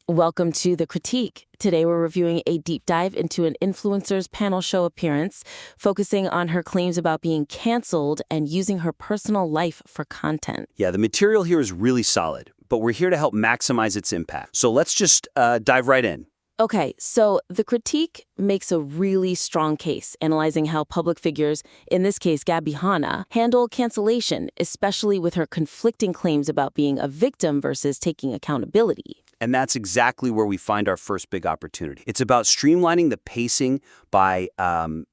Welcome to The Critique. Today we're reviewing a deep dive into an influencer's panel show appearance, focusing on her claims about being canceled and using her personal life for content. Yeah, the material here is really solid, but we're here to help maximize its impact. So let's just dive right in. Okay, so The Critique makes a really strong case analyzing how public figures, in this case Gabbie Hanna, handle cancellation, especially with her conflicting claims about being a victim versus taking accountability. And that's exactly where we find our first big opportunity. It's about streamlining the pacing by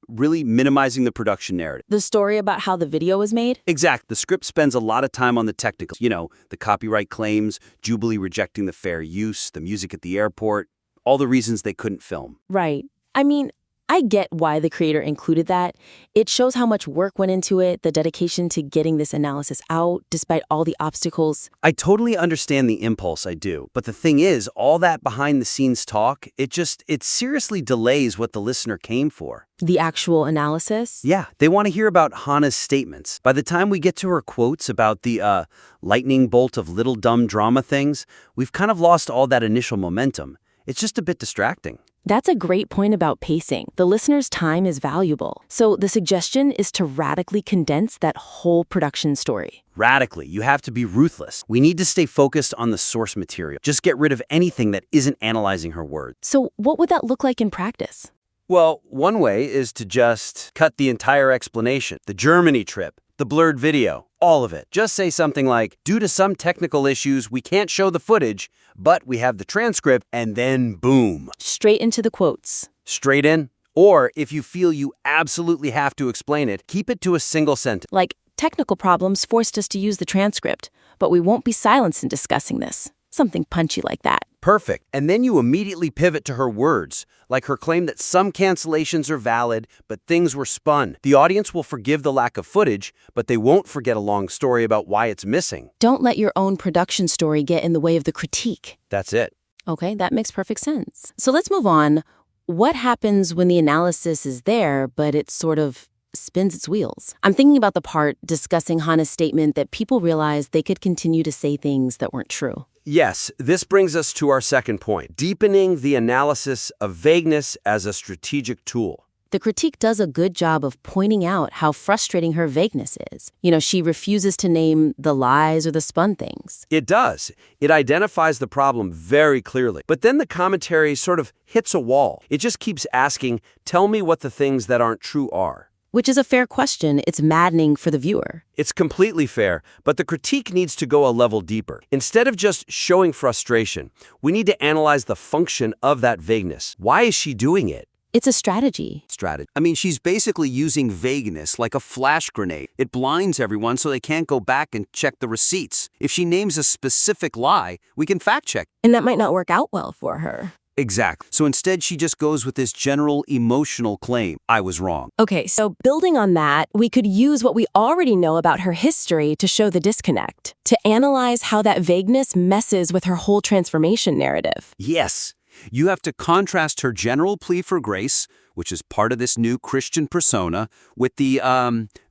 really minimizing the production narrative. The story about how the video was made? Exactly. The script spends a lot of time on the technicals. You know, the copyright claims, Jubilee rejecting the fair use, the music at the airport, all the reasons they couldn't film. Right. I mean, I get why the creator included that. It shows how much work went into it, the dedication to getting this analysis out, despite all the obstacles. I totally understand the impulse, I do. But the thing is, all that behind-the-scenes talk, it seriously delays what the listener came for. The actual analysis? Yeah, they want to hear about Hanna's statements. By the time we get to her quotes about the lightning bolt of little dumb drama things, we've kind of lost all that initial momentum. It's just a bit distracting. That's a great point about pacing. The listener's time is valuable. So the suggestion is to radically condense that whole production story. Radically. You have to be ruthless. We need to stay focused on the source material. Just get rid of anything that isn't analyzing her words. So what would that look like in practice? Well, one way is to just cut the entire explanation. The Germany trip, the blurred video, all of it. Just say something like, due to some technical issues, we can't show the footage, but we have the transcript, and then boom. Straight into the quotes. Straight in. Or if you feel you absolutely have to explain it, keep it to a single sentence. Like, technical problems forced us to use the transcript, but we won't be silenced in discussing this. Something punchy like that. Perfect. And then you immediately pivot to her words, like her claim that some cancellations are valid, but things were spun. The audience will forgive the lack of footage, but they won't forget a long story about why it's missing. Don't let your own production story get in the way of the critique. That's it. Okay, that makes perfect sense. So let's move on. What happens when the analysis is there, but it sort of spins its wheels? I'm thinking about the part discussing Hanna's statement that people realized they could continue to say things that weren't true. Yes, this brings us to our second point, deepening the analysis of vagueness as a strategic tool. The critique does a good job of pointing out how frustrating her vagueness is. You know, she refuses to name the lies or the spun things. It does. It identifies the problem very clearly. But then the commentary sort of hits a wall. It just keeps asking, tell me what the things that aren't true are. Which is a fair question. It's maddening for the viewer. It's completely fair, but the critique needs to go a level deeper. Instead of just showing frustration, we need to analyze the function of that vagueness. Why is she doing it? It's a strategy. I mean, she's basically using vagueness like a flash grenade. It blinds everyone so they can't go back and check the receipts. If she names a specific lie, we can fact check. And that might not work out well for her. Exactly. So instead, she just goes with this general emotional claim. I was wrong. Okay, so building on that, we could use what we already know about her history to show the disconnect, to analyze how that vagueness messes with her whole transformation narrative. Yes. You have to contrast her general plea for grace, which is part of this new Christian persona, with the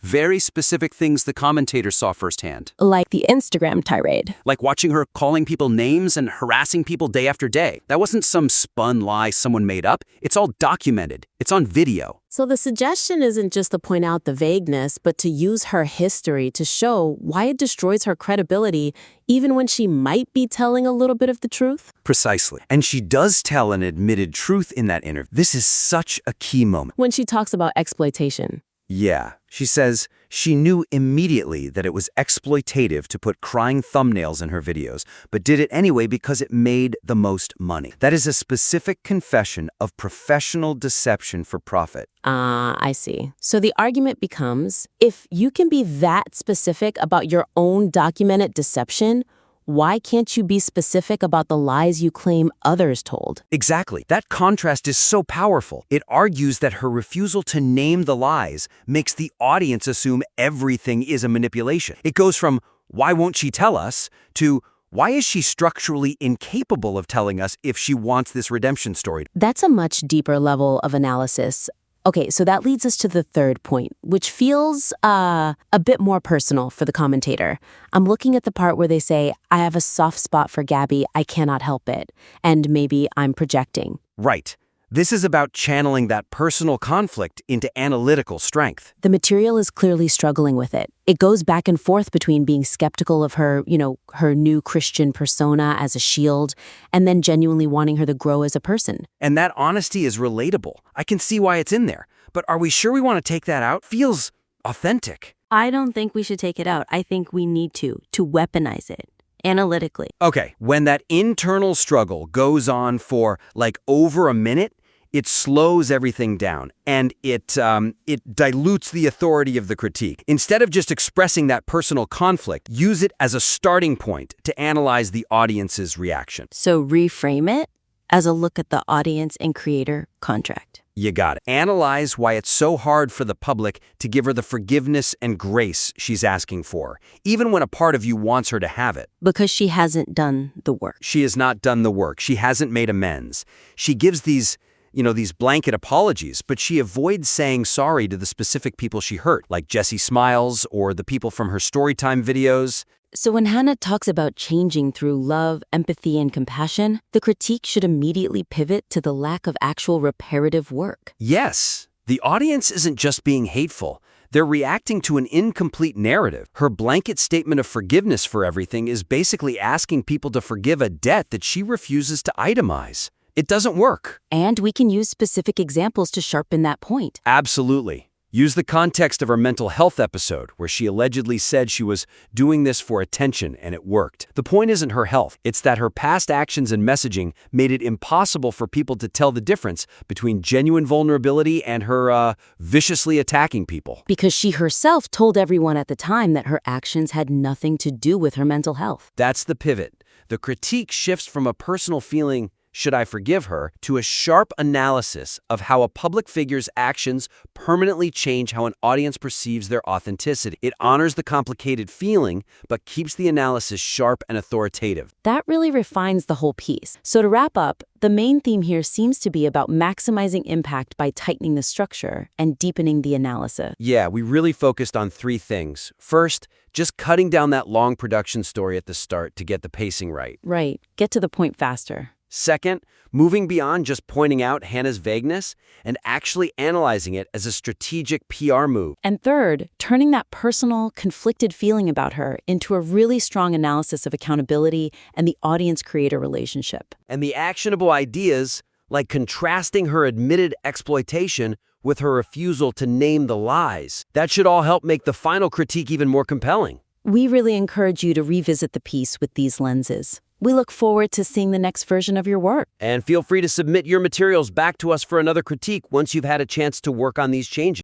very specific things the commentator saw firsthand. Like the Instagram tirade. Like watching her calling people names and harassing people day after day. That wasn't some spun lie someone made up. It's all documented. It's on video. So the suggestion isn't just to point out the vagueness, but to use her history to show why it destroys her credibility, even when she might be telling a little bit of the truth. Precisely. And she does tell an admitted truth in that interview. This is such a key moment. When she talks about exploitation. Yeah. She says she knew immediately that it was exploitative to put crying thumbnails in her videos, but did it anyway because it made the most money. That is a specific confession of professional deception for profit. I see. So the argument becomes, if you can be that specific about your own documented deception, why can't you be specific about the lies you claim others told? Exactly. That contrast is so powerful. It argues that her refusal to name the lies makes the audience assume everything is a manipulation. It goes from, why won't she tell us, to, why is she structurally incapable of telling us if she wants this redemption story? That's a much deeper level of analysis. Okay, so that leads us to the third point, which feels a bit more personal for the commentator. I'm looking at the part where they say, I have a soft spot for Gabbie, I cannot help it. And maybe I'm projecting. Right. This is about channeling that personal conflict into analytical strength. The material is clearly struggling with it. It goes back and forth between being skeptical of her, her new Christian persona as a shield, and then genuinely wanting her to grow as a person. And that honesty is relatable. I can see why it's in there. But are we sure we want to take that out? Feels authentic. I don't think we should take it out. I think we need to weaponize it analytically. Okay, when that internal struggle goes on for over a minute, it slows everything down, and it dilutes the authority of the critique. Instead of just expressing that personal conflict, use it as a starting point to analyze the audience's reaction. So reframe it as a look at the audience and creator contract. You got it. Analyze why it's so hard for the public to give her the forgiveness and grace she's asking for, even when a part of you wants her to have it. Because she hasn't done the work. She has not done the work. She hasn't made amends. She gives these blanket apologies, but she avoids saying sorry to the specific people she hurt, like Jessie Smiles or the people from her Storytime videos. So when Hanna talks about changing through love, empathy, and compassion, the critique should immediately pivot to the lack of actual reparative work. Yes, the audience isn't just being hateful. They're reacting to an incomplete narrative. Her blanket statement of forgiveness for everything is basically asking people to forgive a debt that she refuses to itemize. It doesn't work. And we can use specific examples to sharpen that point. Absolutely. Use the context of her mental health episode, where she allegedly said she was doing this for attention and it worked. The point isn't her health. It's that her past actions and messaging made it impossible for people to tell the difference between genuine vulnerability and her viciously attacking people. Because she herself told everyone at the time that her actions had nothing to do with her mental health. That's the pivot. The critique shifts from a personal feeling, should I forgive her, to a sharp analysis of how a public figure's actions permanently change how an audience perceives their authenticity. It honors the complicated feeling, but keeps the analysis sharp and authoritative. That really refines the whole piece. So to wrap up, the main theme here seems to be about maximizing impact by tightening the structure and deepening the analysis. Yeah, we really focused on three things. First, just cutting down that long production story at the start to get the pacing right. Right. Get to the point faster. Second, moving beyond just pointing out Hanna's vagueness and actually analyzing it as a strategic PR move. And third, turning that personal, conflicted feeling about her into a really strong analysis of accountability and the audience-creator relationship. And the actionable ideas, like contrasting her admitted exploitation with her refusal to name the lies, that should all help make the final critique even more compelling. We really encourage you to revisit the piece with these lenses. We look forward to seeing the next version of your work. And feel free to submit your materials back to us for another critique once you've had a chance to work on these changes.